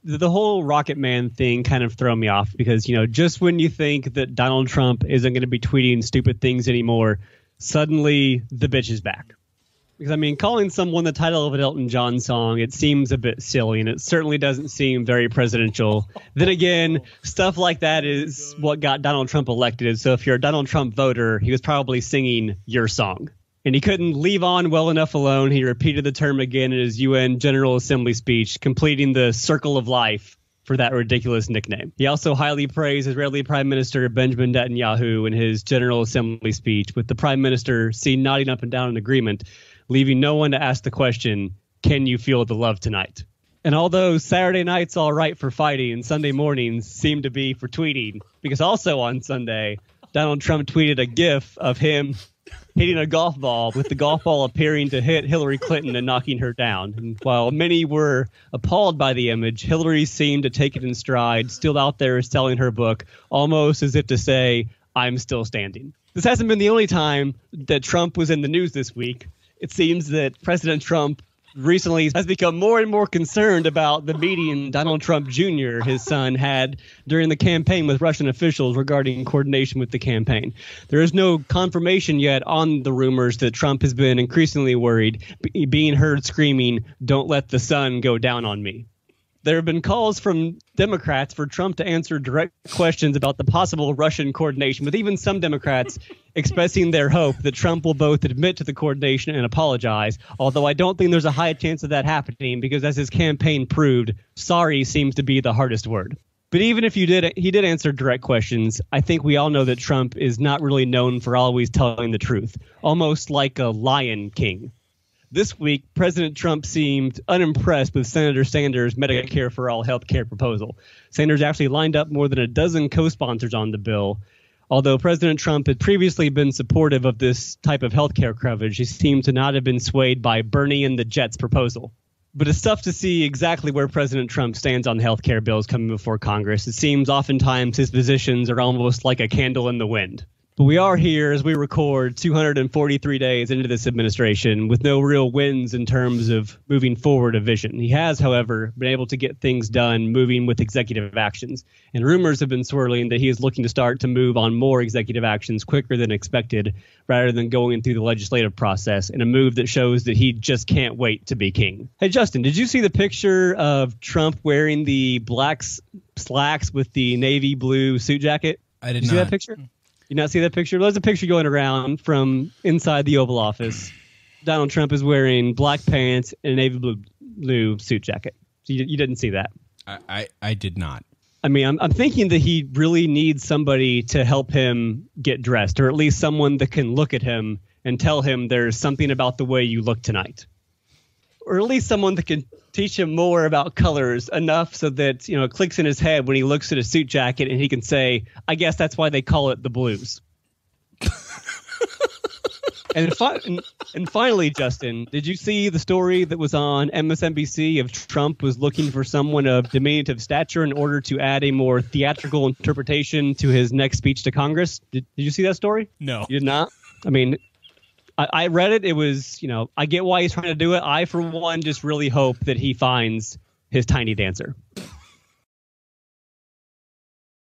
The whole Rocketman thing kind of throw me off because, just when you think that Donald Trump isn't going to be tweeting stupid things anymore, suddenly the bitch is back. Because, calling someone the title of an Elton John song, it seems a bit silly, and it certainly doesn't seem very presidential. Then again, stuff like that is what got Donald Trump elected. So if you're a Donald Trump voter, he was probably singing your song. And he couldn't leave on well enough alone. He repeated the term again in his UN General Assembly speech, completing the circle of life for that ridiculous nickname. He also highly praised Israeli Prime Minister Benjamin Netanyahu in his General Assembly speech, with the Prime Minister seen nodding up and down in agreement, leaving no one to ask the question, can you feel the love tonight? And although Saturday night's all right for fighting and Sunday mornings seem to be for tweeting, because also on Sunday, Donald Trump tweeted a GIF of him hitting a golf ball, with the golf ball appearing to hit Hillary Clinton and knocking her down. And while many were appalled by the image, Hillary seemed to take it in stride, still out there selling her book, almost as if to say, I'm still standing. This hasn't been the only time that Trump was in the news this week. It seems that President Trump recently has become more and more concerned about the meeting Donald Trump Jr., his son, had during the campaign with Russian officials regarding coordination with the campaign. There is no confirmation yet on the rumors that Trump has been increasingly worried, being heard screaming, "Don't let the sun go down on me." There have been calls from Democrats for Trump to answer direct questions about the possible Russian coordination, with even some Democrats expressing their hope that Trump will both admit to the coordination and apologize, although I don't think there's a high chance of that happening because, as his campaign proved, sorry seems to be the hardest word. But even if he did answer direct questions, I think we all know that Trump is not really known for always telling the truth, almost like a lion king. This week, President Trump seemed unimpressed with Senator Sanders' Medicare for All health care proposal. Sanders actually lined up more than a dozen co-sponsors on the bill. Although President Trump had previously been supportive of this type of health care coverage, he seemed to not have been swayed by Bernie and the Jets proposal. But it's tough to see exactly where President Trump stands on health care bills coming before Congress. It seems oftentimes his positions are almost like a candle in the wind. But we are here as we record 243 days into this administration with no real wins in terms of moving forward a vision. He has, however, been able to get things done moving with executive actions. And rumors have been swirling that he is looking to start to move on more executive actions quicker than expected, rather than going through the legislative process, in a move that shows that he just can't wait to be king. Hey, Justin, did you see the picture of Trump wearing the black slacks with the navy blue suit jacket? I did you not. See that picture? You not see that picture? There's a picture going around from inside the Oval Office. Donald Trump is wearing black pants and a navy blue suit jacket. So you didn't see that. I did not. I'm thinking that he really needs somebody to help him get dressed, or at least someone that can look at him and tell him there's something about the way you look tonight. Or at least someone that can teach him more about colors enough so that, it clicks in his head when he looks at a suit jacket and he can say, I guess that's why they call it the blues. And finally, Justin, did you see the story that was on MSNBC of Trump was looking for someone of diminutive stature in order to add a more theatrical interpretation to his next speech to Congress? Did you see that story? No. You did not? I read it. It was, I get why he's trying to do it. I, for one, just really hope that he finds his tiny dancer.